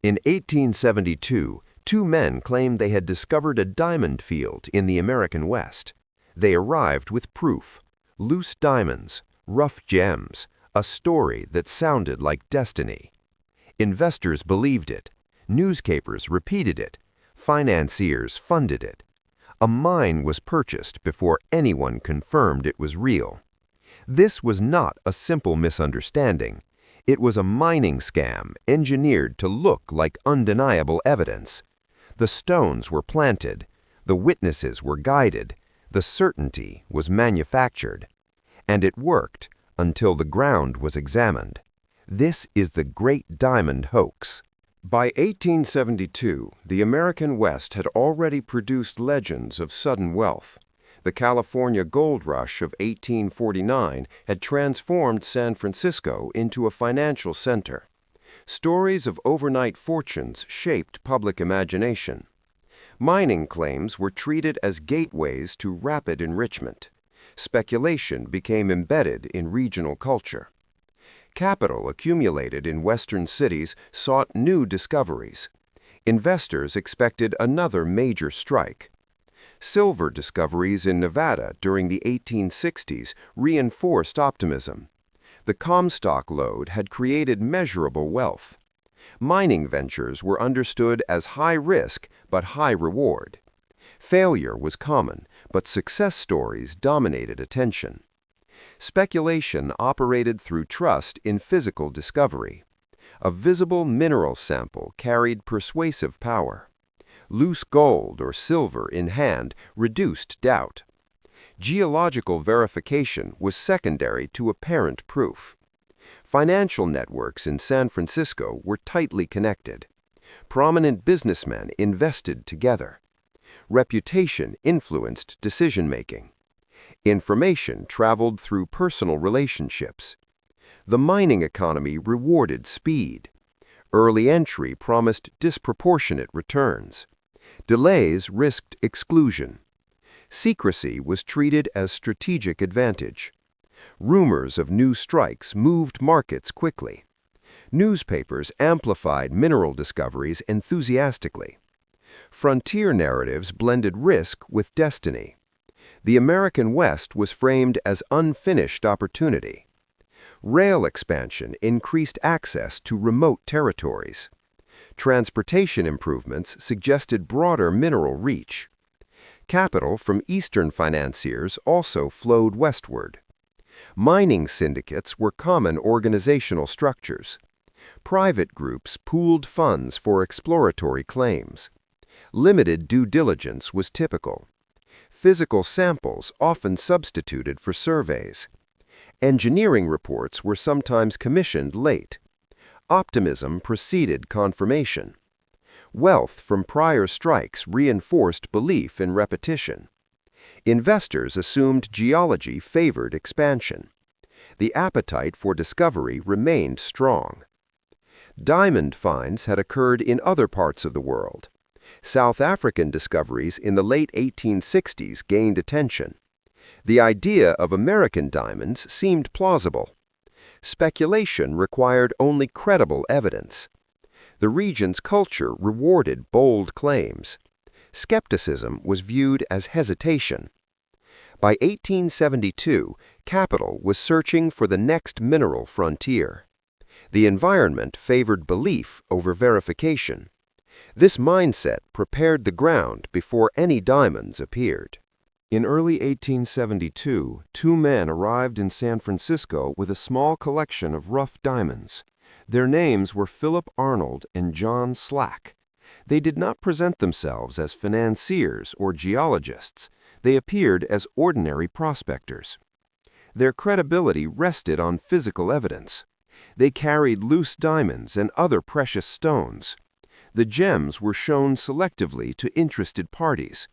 In 1872, two men claimed they had discovered a diamond field in the American West. They arrived with proof: loose diamonds, rough gems, a story that sounded like destiny. Investors believed it. Newspapers repeated it. Financiers funded it. A mine was purchased before anyone confirmed it was real. This was not a simple misunderstanding. It was a mining scam engineered to look like undeniable evidence. The stones were planted. The witnesses were guided. The certainty was manufactured. And it worked until the ground was examined. This is the Great Diamond Hoax. By 1872, the American West had already produced legends of sudden wealth. The California gold rush of 1849 had transformed San Francisco into a financial center. Stories of overnight fortunes shaped public imagination. Mining claims were treated as gateways to rapid enrichment. Speculation became embedded in regional culture. Capital accumulated in Western cities sought new discoveries. Investors expected another major strike. Silver discoveries in Nevada during the 1860s reinforced optimism. The Comstock lode had created measurable wealth. Mining ventures were understood as high risk but high reward. Failure was common, but success stories dominated attention. Speculation operated through trust in physical discovery. A visible mineral sample carried persuasive power. Loose gold or silver in hand reduced doubt. Geological verification was secondary to apparent proof. Financial networks in San Francisco were tightly connected. Prominent businessmen invested together. Reputation influenced decision-making. Information traveled through personal relationships. The mining economy rewarded speed. Early entry promised disproportionate returns. Delays risked exclusion. Secrecy was treated as strategic advantage. Rumors of new strikes moved markets quickly. Newspapers amplified mineral discoveries enthusiastically. Frontier narratives blended risk with destiny. The American West was framed as unfinished opportunity. Rail expansion increased access to remote territories. Transportation improvements suggested broader mineral reach. Capital from Eastern financiers also flowed westward. Mining syndicates were common organizational structures. Private groups pooled funds for exploratory claims. Limited due diligence was typical. Physical samples often substituted for surveys. Engineering reports were sometimes commissioned late. Optimism preceded confirmation. Wealth from prior strikes reinforced belief in repetition. Investors assumed geology favored expansion. The appetite for discovery remained strong. Diamond finds had occurred in other parts of the world. South African discoveries in the late 1860s gained attention. The idea of American diamonds seemed plausible. Speculation required only credible evidence. The region's culture rewarded bold claims. Skepticism was viewed as hesitation. By 1872, capital was searching for the next mineral frontier. The environment favored belief over verification. This mindset prepared the ground before any diamonds appeared. In early 1872, two men arrived in San Francisco with a small collection of rough diamonds. Their names were Philip Arnold and John Slack. They did not present themselves as financiers or geologists. They appeared as ordinary prospectors. Their credibility rested on physical evidence. They carried loose diamonds and other precious stones. The gems were shown selectively to interested parties.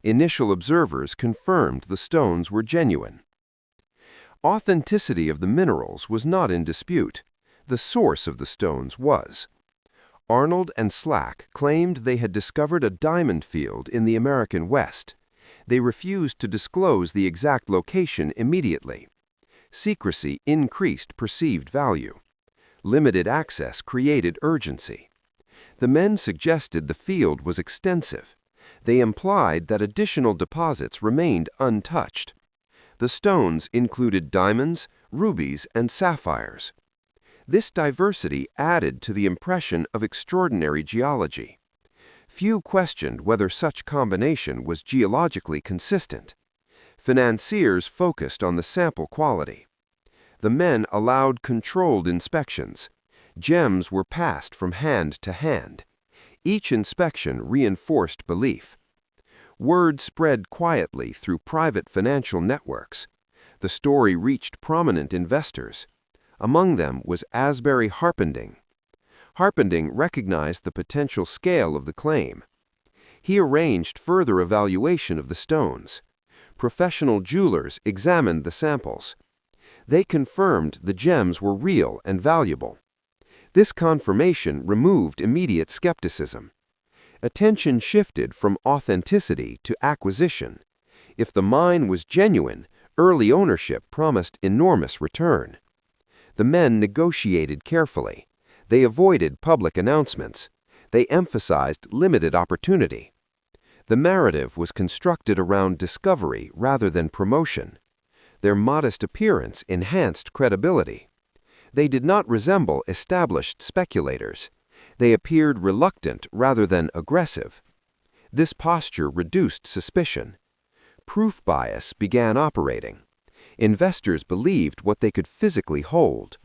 Initial observers confirmed the stones were genuine. Authenticity of the minerals was not in dispute. The source of the stones was. Arnold and Slack claimed they had discovered a diamond field in the American West. They refused to disclose the exact location immediately. Secrecy increased perceived value. Limited access created urgency. The men suggested the field was extensive. They implied that additional deposits remained untouched. The stones included diamonds, rubies, and sapphires. This diversity added to the impression of extraordinary geology. Few questioned whether such combination was geologically consistent. Financiers focused on the sample quality. The men allowed controlled inspections. Gems were passed from hand to hand. Each inspection reinforced belief. Word spread quietly through private financial networks. The story reached prominent investors. Among them was Asbury Harpending. Harpending recognized the potential scale of the claim. He arranged further evaluation of the stones. Professional jewelers examined the samples. They confirmed the gems were real and valuable. This confirmation removed immediate skepticism. Attention shifted from authenticity to acquisition. If the mine was genuine, early ownership promised enormous return. The men negotiated carefully. They avoided public announcements. They emphasized limited opportunity. The narrative was constructed around discovery rather than promotion. Their modest appearance enhanced credibility. They did not resemble established speculators. They appeared reluctant rather than aggressive. This posture reduced suspicion. Proof bias began operating. Investors believed what they could physically hold.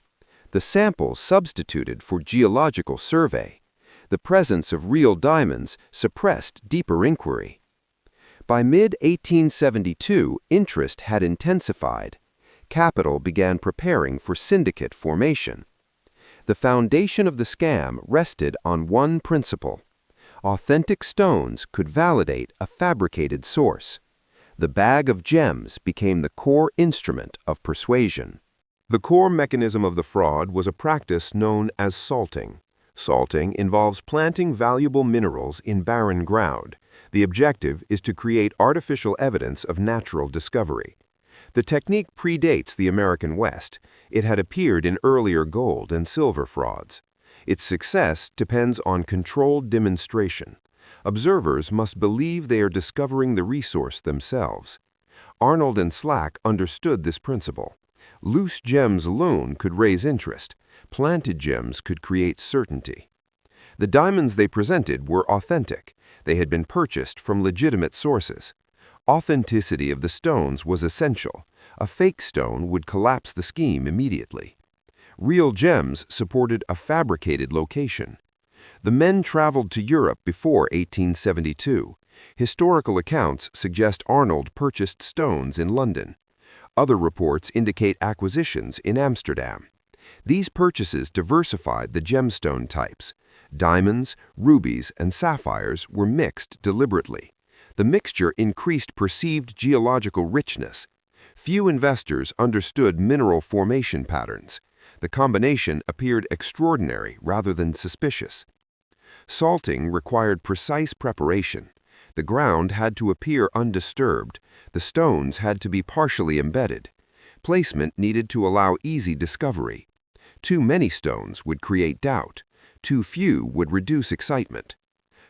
The samples substituted for geological survey. The presence of real diamonds suppressed deeper inquiry. By mid-1872, interest had intensified. Capital began preparing for syndicate formation. The foundation of the scam rested on one principle. Authentic stones could validate a fabricated source. The bag of gems became the core instrument of persuasion. The core mechanism of the fraud was a practice known as salting. Salting involves planting valuable minerals in barren ground. The objective is to create artificial evidence of natural discovery. The technique predates the American West. It had appeared in earlier gold and silver frauds. Its success depends on controlled demonstration. Observers must believe they are discovering the resource themselves. Arnold and Slack understood this principle. Loose gems alone could raise interest. Planted gems could create certainty. The diamonds they presented were authentic. They had been purchased from legitimate sources. Authenticity of the stones was essential. A fake stone would collapse the scheme immediately. Real gems supported a fabricated location. The men traveled to Europe before 1872. Historical accounts suggest Arnold purchased stones in London. Other reports indicate acquisitions in Amsterdam. These purchases diversified the gemstone types. Diamonds, rubies, and sapphires were mixed deliberately. The mixture increased perceived geological richness. Few investors understood mineral formation patterns. The combination appeared extraordinary rather than suspicious. Salting required precise preparation. The ground had to appear undisturbed. The stones had to be partially embedded. Placement needed to allow easy discovery. Too many stones would create doubt. Too few would reduce excitement.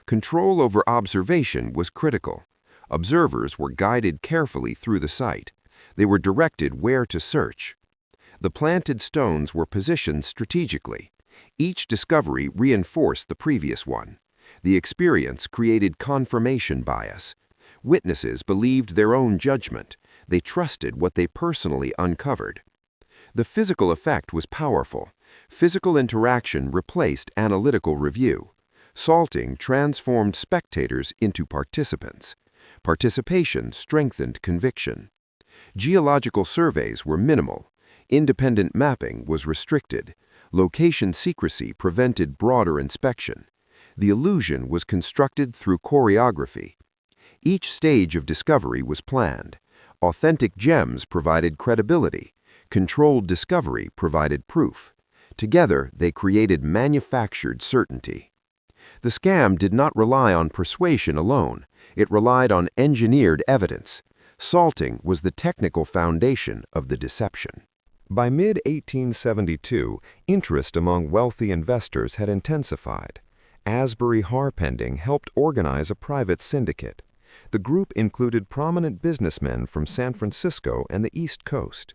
Control over observation was critical. Observers were guided carefully through the site. They were directed where to search. The planted stones were positioned strategically. Each discovery reinforced the previous one. The experience created confirmation bias. Witnesses believed their own judgment. They trusted what they personally uncovered. The physical effect was powerful. Physical interaction replaced analytical review. Salting transformed spectators into participants. Participation strengthened conviction. Geological surveys were minimal. Independent mapping was restricted. Location secrecy prevented broader inspection. The illusion was constructed through choreography. Each stage of discovery was planned. Authentic gems provided credibility. Controlled discovery provided proof. Together, they created manufactured certainty. The scam did not rely on persuasion alone. It relied on engineered evidence. Salting was the technical foundation of the deception. By mid-1872, interest among wealthy investors had intensified. Asbury Harpending helped organize a private syndicate. The group included prominent businessmen from San Francisco and the East Coast.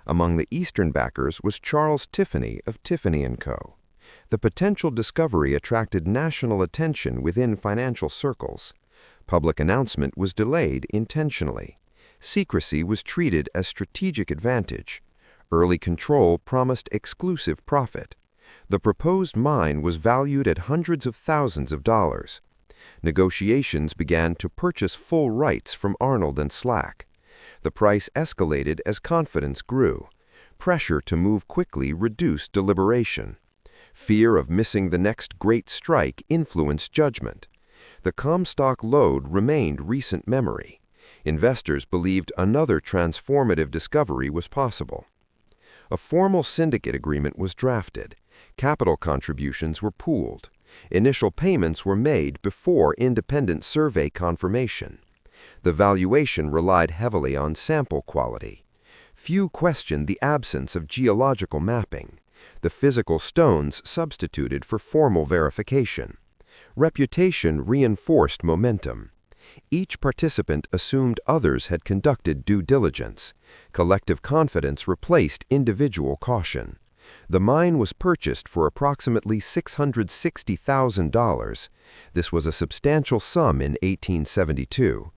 Among the Eastern backers was Charles Tiffany of Tiffany & Co. The potential discovery attracted national attention within financial circles. Public announcement was delayed intentionally. Secrecy was treated as strategic advantage. Early control promised exclusive profit. The proposed mine was valued at hundreds of thousands of dollars. Negotiations began to purchase full rights from Arnold and Slack. The price escalated as confidence grew. Pressure to move quickly reduced deliberation. Fear of missing the next great strike influenced judgment. The Comstock lode remained recent memory. Investors believed another transformative discovery was possible. A formal syndicate agreement was drafted. Capital contributions were pooled. Initial payments were made before independent survey confirmation. The valuation relied heavily on sample quality. Few questioned the absence of geological mapping. The physical stones substituted for formal verification. Reputation reinforced momentum. Each participant assumed others had conducted due diligence. Collective confidence replaced individual caution. The mine was purchased for approximately $660,000. This was a substantial sum in 1872.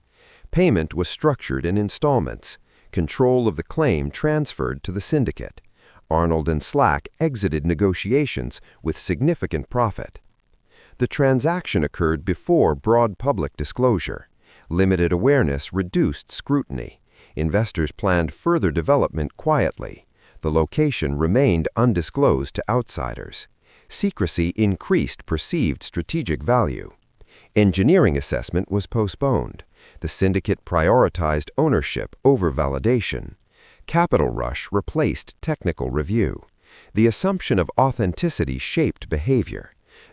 Payment was structured in installments. Control of the claim transferred to the syndicate. Arnold and Slack exited negotiations with significant profit. The transaction occurred before broad public disclosure. Limited awareness reduced scrutiny. Investors planned further development quietly. The location remained undisclosed to outsiders. Secrecy increased perceived strategic value. Engineering assessment was postponed. The syndicate prioritized ownership over validation. Capital rush replaced technical review. The assumption of authenticity shaped behavior.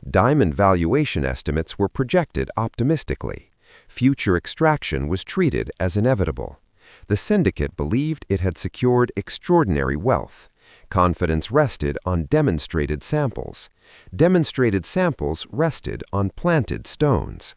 Diamond valuation estimates were projected optimistically. Future extraction was treated as inevitable. The syndicate believed it had secured extraordinary wealth. Confidence rested on demonstrated samples. Demonstrated samples rested on planted stones.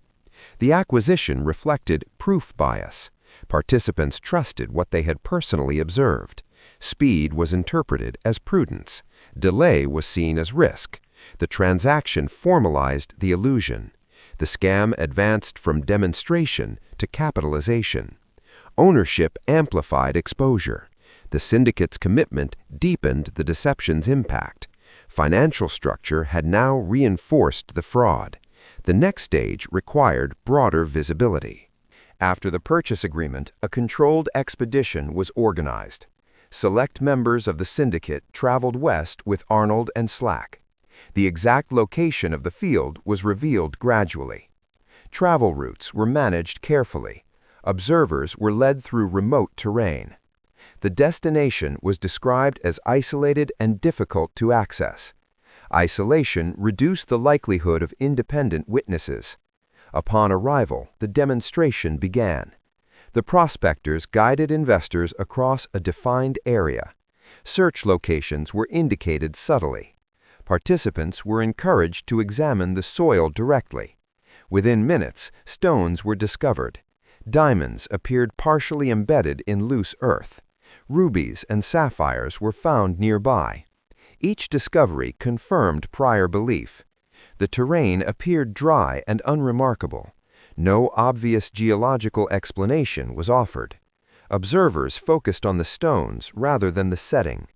The acquisition reflected proof bias. Participants trusted what they had personally observed. Speed was interpreted as prudence. Delay was seen as risk. The transaction formalized the illusion. The scam advanced from demonstration to capitalization. Ownership amplified exposure. The syndicate's commitment deepened the deception's impact. Financial structure had now reinforced the fraud. The next stage required broader visibility. After the purchase agreement, a controlled expedition was organized. Select members of the syndicate traveled west with Arnold and Slack. The exact location of the field was revealed gradually. Travel routes were managed carefully. Observers were led through remote terrain. The destination was described as isolated and difficult to access. Isolation reduced the likelihood of independent witnesses. Upon arrival, the demonstration began. The prospectors guided investors across a defined area. Search locations were indicated subtly. Participants were encouraged to examine the soil directly. Within minutes, stones were discovered. Diamonds appeared partially embedded in loose earth. Rubies and sapphires were found nearby. Each discovery confirmed prior belief. The terrain appeared dry and unremarkable. No obvious geological explanation was offered. Observers focused on the stones rather than the setting.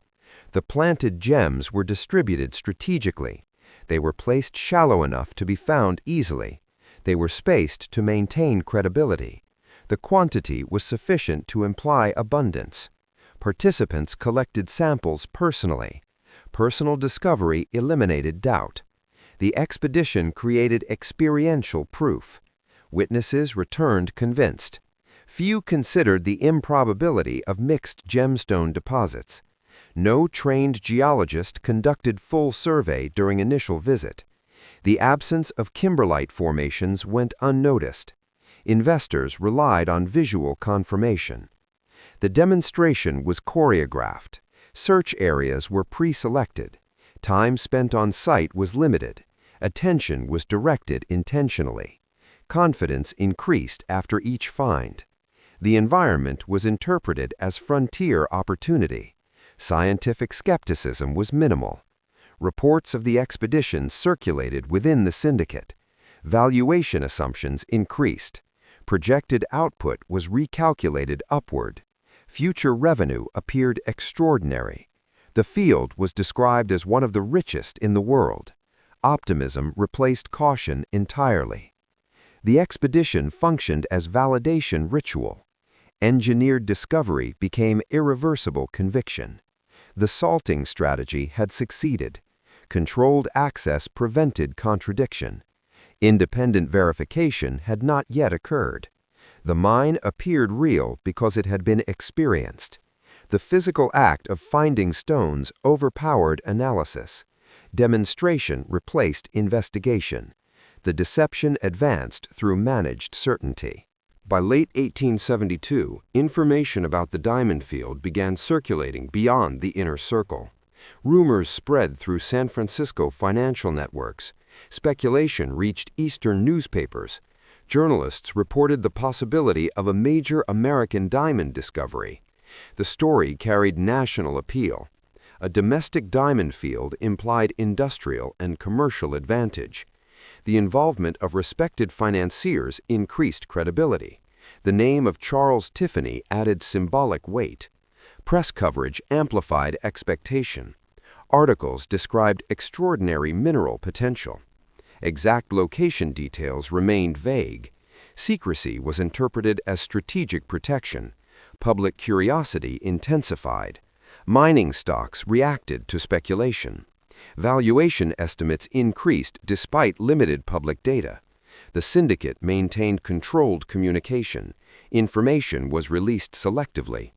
The planted gems were distributed strategically. They were placed shallow enough to be found easily. They were spaced to maintain credibility. The quantity was sufficient to imply abundance. Participants collected samples personally. Personal discovery eliminated doubt. The expedition created experiential proof. Witnesses returned convinced. Few considered the improbability of mixed gemstone deposits. No trained geologist conducted full survey during initial visit. The absence of kimberlite formations went unnoticed. Investors relied on visual confirmation. The demonstration was choreographed. Search areas were pre-selected. Time spent on site was limited. Attention was directed intentionally. Confidence increased after each find. The environment was interpreted as frontier opportunity. Scientific skepticism was minimal. Reports of the expedition circulated within the syndicate. Valuation assumptions increased. Projected output was recalculated upward. Future revenue appeared extraordinary. The field was described as one of the richest in the world. Optimism replaced caution entirely. The expedition functioned as validation ritual. Engineered discovery became irreversible conviction. The salting strategy had succeeded. Controlled access prevented contradiction. Independent verification had not yet occurred. The mine appeared real because it had been experienced. The physical act of finding stones overpowered analysis. Demonstration replaced investigation. The deception advanced through managed certainty. By late 1872, information about the diamond field began circulating beyond the inner circle. Rumors spread through San Francisco financial networks. Speculation reached Eastern newspapers. Journalists reported the possibility of a major American diamond discovery. The story carried national appeal. A domestic diamond field implied industrial and commercial advantage. The involvement of respected financiers increased credibility. The name of Charles Tiffany added symbolic weight. Press coverage amplified expectation. Articles described extraordinary mineral potential. Exact location details remained vague. Secrecy was interpreted as strategic protection. Public curiosity intensified. Mining stocks reacted to speculation. Valuation estimates increased despite limited public data. The syndicate maintained controlled communication. Information was released selectively.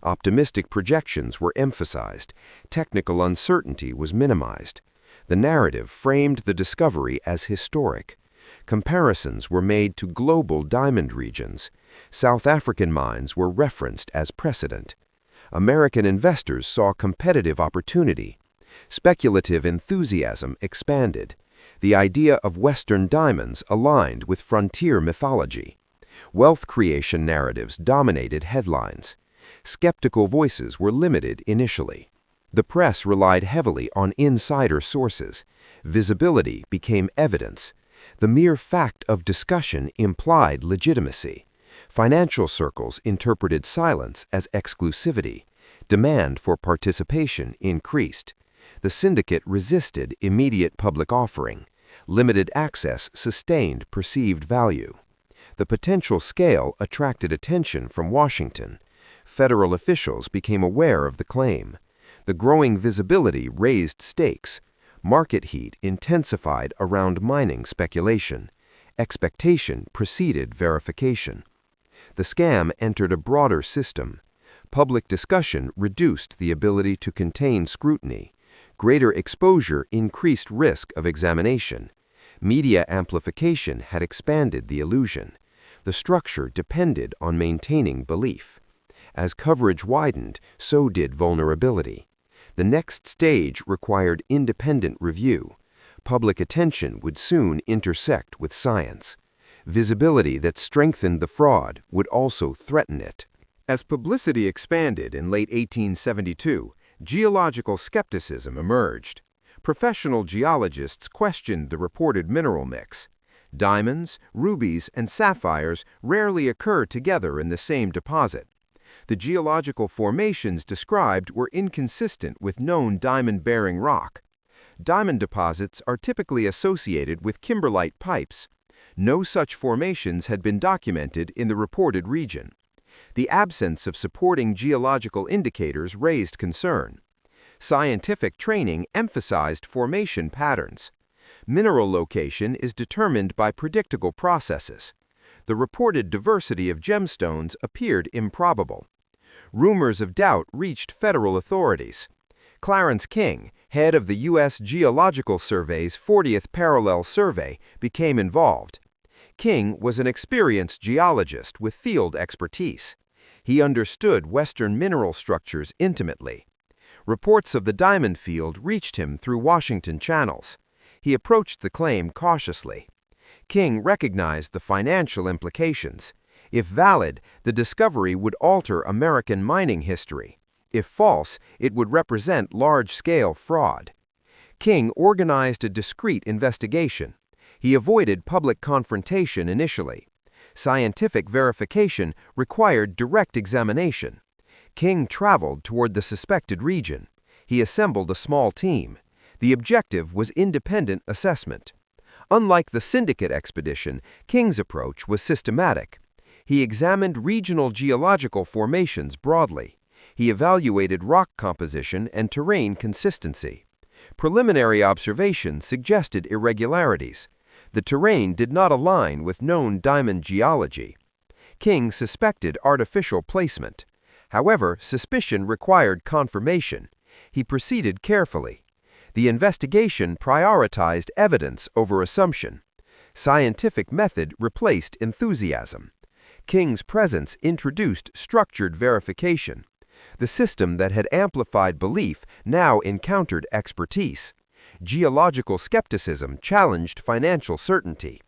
Optimistic projections were emphasized. Technical uncertainty was minimized. The narrative framed the discovery as historic. Comparisons were made to global diamond regions. South African mines were referenced as precedent. American investors saw competitive opportunity. Speculative enthusiasm expanded. The idea of Western diamonds aligned with frontier mythology. Wealth creation narratives dominated headlines. Skeptical voices were limited initially. The press relied heavily on insider sources. Visibility became evidence. The mere fact of discussion implied legitimacy. Financial circles interpreted silence as exclusivity. Demand for participation increased. The syndicate resisted immediate public offering. Limited access sustained perceived value. The potential scale attracted attention from Washington. Federal officials became aware of the claim. The growing visibility raised stakes. Market heat intensified around mining speculation. Expectation preceded verification. The scam entered a broader system. Public discussion reduced the ability to contain scrutiny. Greater exposure increased risk of examination. Media amplification had expanded the illusion. The structure depended on maintaining belief. As coverage widened, so did vulnerability. The next stage required independent review. Public attention would soon intersect with science. Visibility that strengthened the fraud would also threaten it. As publicity expanded in late 1872, geological skepticism emerged. Professional geologists questioned the reported mineral mix. Diamonds, rubies, and sapphires rarely occur together in the same deposit. The geological formations described were inconsistent with known diamond-bearing rock. Diamond deposits are typically associated with kimberlite pipes. No such formations had been documented in the reported region. The absence of supporting geological indicators raised concern. Scientific training emphasized formation patterns. Mineral location is determined by predictable processes. The reported diversity of gemstones appeared improbable. Rumors of doubt reached federal authorities. Clarence King, head of the U.S. Geological Survey's 40th Parallel Survey, became involved. King was an experienced geologist with field expertise. He understood Western mineral structures intimately. Reports of the diamond field reached him through Washington channels. He approached the claim cautiously. King recognized the financial implications. If valid, the discovery would alter American mining history. If false, it would represent large-scale fraud. King organized a discreet investigation. He avoided public confrontation initially. Scientific verification required direct examination. King traveled toward the suspected region. He assembled a small team. The objective was independent assessment. Unlike the syndicate expedition, King's approach was systematic. He examined regional geological formations broadly. He evaluated rock composition and terrain consistency. Preliminary observations suggested irregularities. The terrain did not align with known diamond geology. King suspected artificial placement. However, suspicion required confirmation. He proceeded carefully. The investigation prioritized evidence over assumption. Scientific method replaced enthusiasm. King's presence introduced structured verification. The system that had amplified belief now encountered expertise. Geological skepticism challenged financial certainty.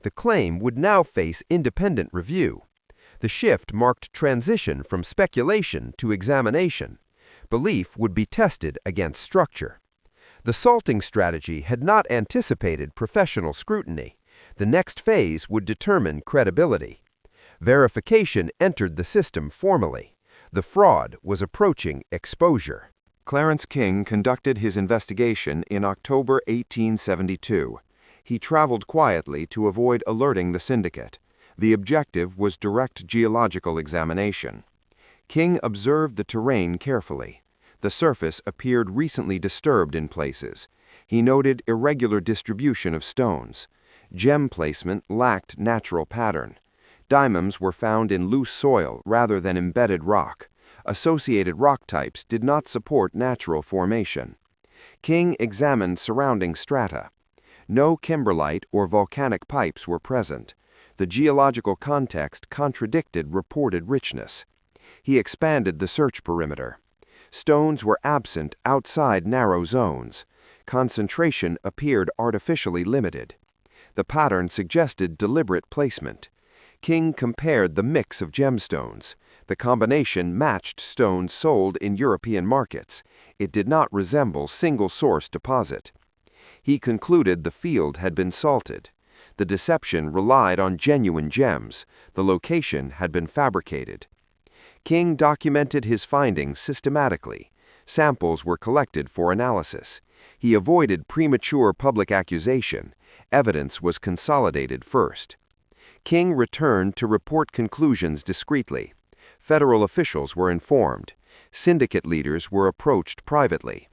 The claim would now face independent review. The shift marked transition from speculation to examination. Belief would be tested against structure. The salting strategy had not anticipated professional scrutiny. The next phase would determine credibility. Verification entered the system formally. The fraud was approaching exposure. Clarence King conducted his investigation in October 1872. He traveled quietly to avoid alerting the syndicate. The objective was direct geological examination. King observed the terrain carefully. The surface appeared recently disturbed in places. He noted irregular distribution of stones. Gem placement lacked natural pattern. Diamonds were found in loose soil rather than embedded rock. Associated rock types did not support natural formation. King examined surrounding strata. No kimberlite or volcanic pipes were present. The geological context contradicted reported richness. He expanded the search perimeter. Stones were absent outside narrow zones. Concentration appeared artificially limited. The pattern suggested deliberate placement. King compared the mix of gemstones. The combination matched stones sold in European markets. It did not resemble single-source deposit. He concluded the field had been salted. The deception relied on genuine gems. The location had been fabricated. King documented his findings systematically. Samples were collected for analysis. He avoided premature public accusation. Evidence was consolidated first. King returned to report conclusions discreetly. Federal officials were informed. Syndicate leaders were approached privately.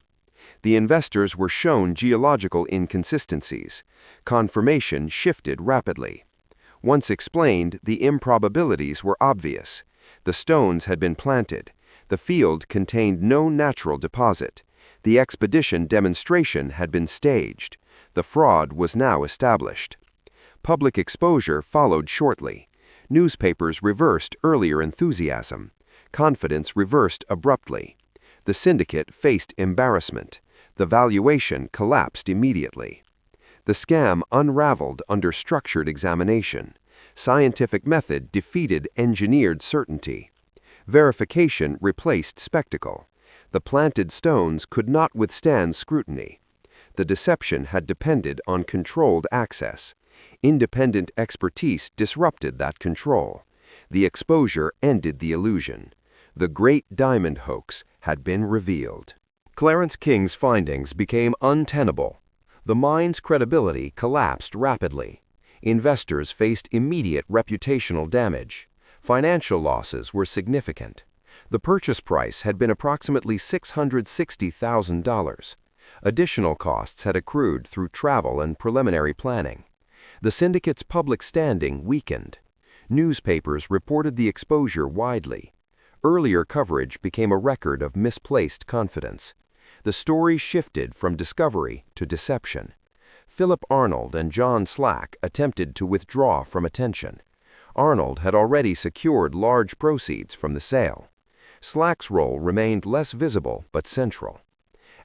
The investors were shown geological inconsistencies. Confirmation shifted rapidly. Once explained, the improbabilities were obvious. The stones had been planted. The field contained no natural deposit. The expedition demonstration had been staged. The fraud was now established. Public exposure followed shortly. Newspapers reversed earlier enthusiasm. Confidence reversed abruptly. The syndicate faced embarrassment. The valuation collapsed immediately. The scam unraveled under structured examination. Scientific method defeated engineered certainty. Verification replaced spectacle. The planted stones could not withstand scrutiny. The deception had depended on controlled access. Independent expertise disrupted that control. The exposure ended the illusion. The Great Diamond Hoax had been revealed. Clarence King's findings became untenable. The mine's credibility collapsed rapidly. Investors faced immediate reputational damage. Financial losses were significant. The purchase price had been approximately $660,000. Additional costs had accrued through travel and preliminary planning. The syndicate's public standing weakened. Newspapers reported the exposure widely. Earlier coverage became a record of misplaced confidence. The story shifted from discovery to deception. Philip Arnold and John Slack attempted to withdraw from attention. Arnold had already secured large proceeds from the sale. Slack's role remained less visible but central.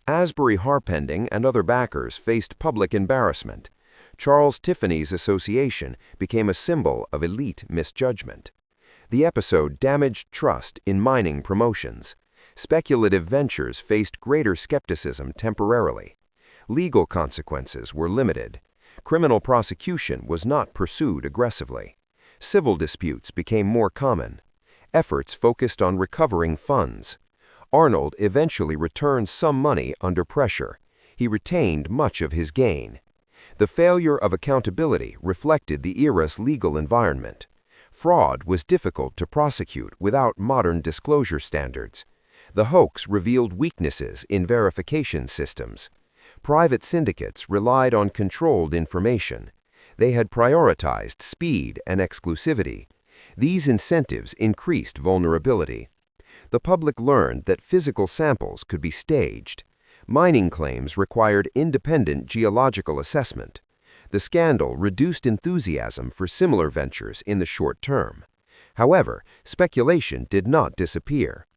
Asbury Harpending and other backers faced public embarrassment. Charles Tiffany's association became a symbol of elite misjudgment. The episode damaged trust in mining promotions. Speculative ventures faced greater skepticism temporarily. Legal consequences were limited. Criminal prosecution was not pursued aggressively. Civil disputes became more common. Efforts focused on recovering funds. Arnold eventually returned some money under pressure. He retained much of his gain. The failure of accountability reflected the era's legal environment. Fraud was difficult to prosecute without modern disclosure standards. The hoax revealed weaknesses in verification systems. Private syndicates relied on controlled information. They had prioritized speed and exclusivity. These incentives increased vulnerability. The public learned that physical samples could be staged. Mining claims required independent geological assessment. The scandal reduced enthusiasm for similar ventures in the short term. However, speculation did not disappear.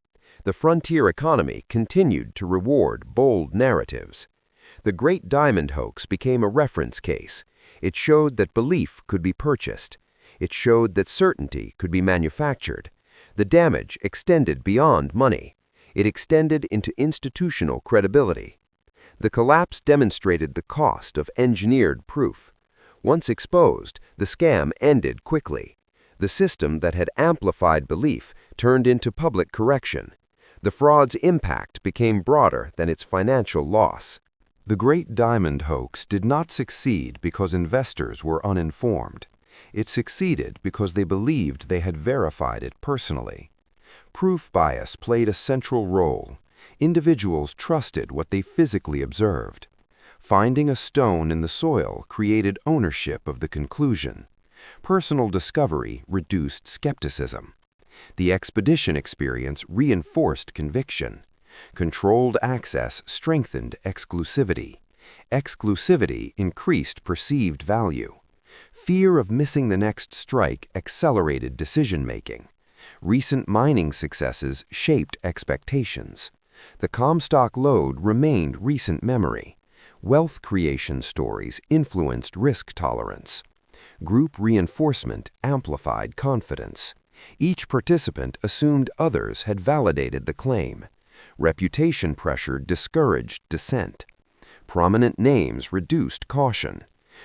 The frontier economy continued to reward bold narratives. The Great Diamond Hoax became a reference case. It showed that belief could be purchased. It showed that certainty could be manufactured. The damage extended beyond money. It extended into institutional credibility. The collapse demonstrated the cost of engineered proof. Once exposed, the scam ended quickly. The system that had amplified belief turned into public correction. The fraud's impact became broader than its financial loss. The Great Diamond Hoax did not succeed because investors were uninformed. It succeeded because they believed they had verified it personally. Proof bias played a central role. Individuals trusted what they physically observed. Finding a stone in the soil created ownership of the conclusion. Personal discovery reduced skepticism. The expedition experience reinforced conviction. Controlled access strengthened exclusivity. Exclusivity increased perceived value. Fear of missing the next strike accelerated decision-making. Recent mining successes shaped expectations. The Comstock lode remained recent memory. Wealth creation stories influenced risk tolerance. Group reinforcement amplified confidence. Each participant assumed others had validated the claim. Reputation pressure discouraged dissent. Prominent names reduced caution.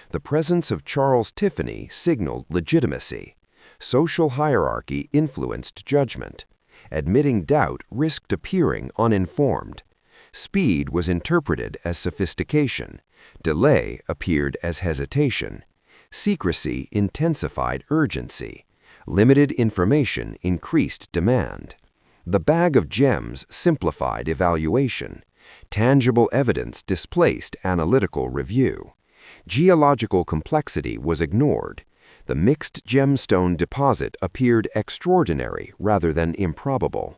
The presence of Charles Tiffany signaled legitimacy. Social hierarchy influenced judgment. Admitting doubt risked appearing uninformed. Speed was interpreted as sophistication. Delay appeared as hesitation. Secrecy intensified urgency. Limited information increased demand. The bag of gems simplified evaluation. Tangible evidence displaced analytical review. Geological complexity was ignored. The mixed gemstone deposit appeared extraordinary rather than improbable.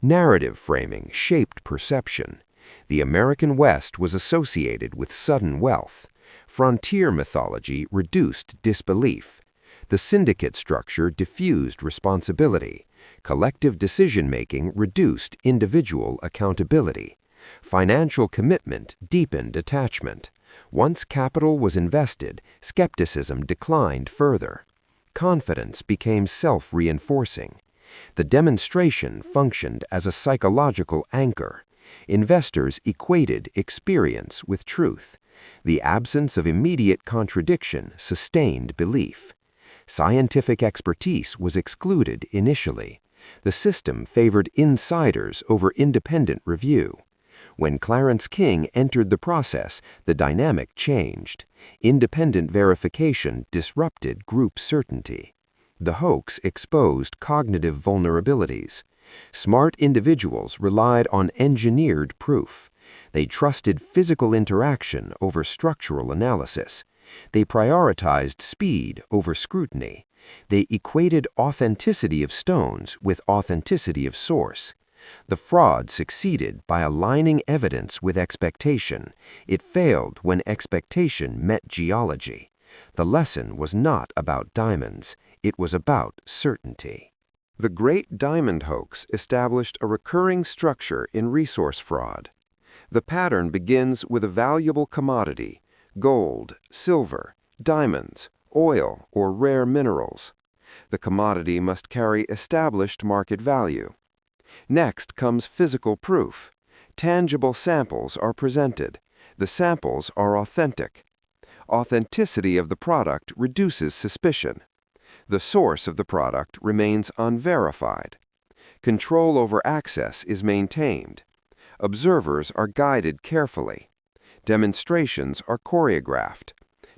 Narrative framing shaped perception. The American West was associated with sudden wealth. Frontier mythology reduced disbelief. The syndicate structure diffused responsibility. Collective decision-making reduced individual accountability. Financial commitment deepened attachment. Once capital was invested, skepticism declined further. Confidence became self-reinforcing. The demonstration functioned as a psychological anchor. Investors equated experience with truth. The absence of immediate contradiction sustained belief. Scientific expertise was excluded initially. The system favored insiders over independent review. When Clarence King entered the process, the dynamic changed. Independent verification disrupted group certainty. The hoax exposed cognitive vulnerabilities. Smart individuals relied on engineered proof. They trusted physical interaction over structural analysis. They prioritized speed over scrutiny. They equated authenticity of stones with authenticity of source. The fraud succeeded by aligning evidence with expectation. It failed when expectation met geology. The lesson was not about diamonds. It was about certainty. The Great Diamond Hoax established a recurring structure in resource fraud. The pattern begins with a valuable commodity, gold, silver, diamonds, oil, or rare minerals. The commodity must carry established market value. Next comes physical proof. Tangible samples are presented. The samples are authentic. Authenticity of the product reduces suspicion. The source of the product remains unverified. Control over access is maintained. Observers are guided carefully. Demonstrations are choreographed.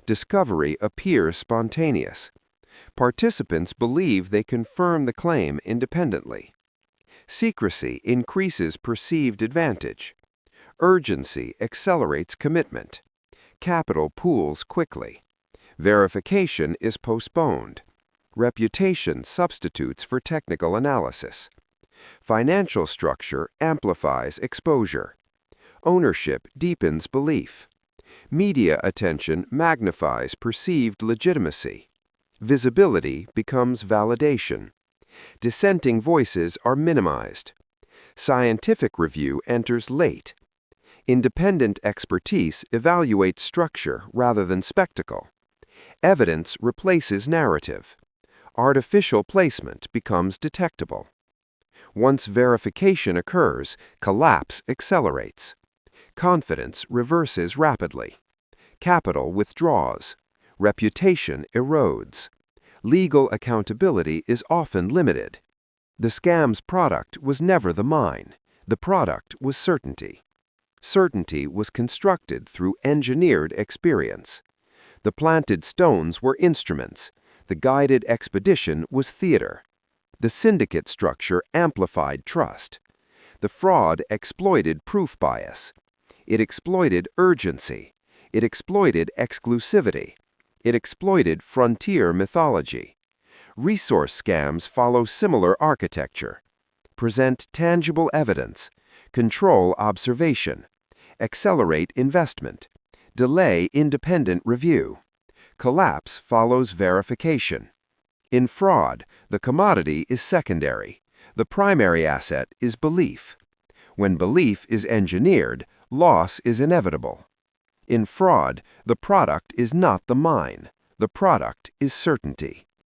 Discovery appears spontaneous. Participants believe they confirm the claim independently. Secrecy increases perceived advantage. Urgency accelerates commitment. Capital pools quickly. Verification is postponed. Reputation substitutes for technical analysis. Financial structure amplifies exposure. Ownership deepens belief. Media attention magnifies perceived legitimacy. Visibility becomes validation. Dissenting voices are minimized. Scientific review enters late. Independent expertise evaluates structure rather than spectacle. Evidence replaces narrative. Artificial placement becomes detectable. Once verification occurs, collapse accelerates. Confidence reverses rapidly. Capital withdraws. Reputation erodes. Legal accountability is often limited. The scam's product was never the mine. The product was certainty. Certainty was constructed through engineered experience. The planted stones were instruments. The guided expedition was theater. The syndicate structure amplified trust. The fraud exploited proof bias. It exploited urgency. It exploited exclusivity. It exploited frontier mythology. Resource scams follow similar architecture. Present tangible evidence. Control observation. Accelerate investment. Delay independent review. Collapse follows verification. In fraud, the commodity is secondary. The primary asset is belief. When belief is engineered, loss is inevitable. In fraud, the product is not the mine. The product is certainty.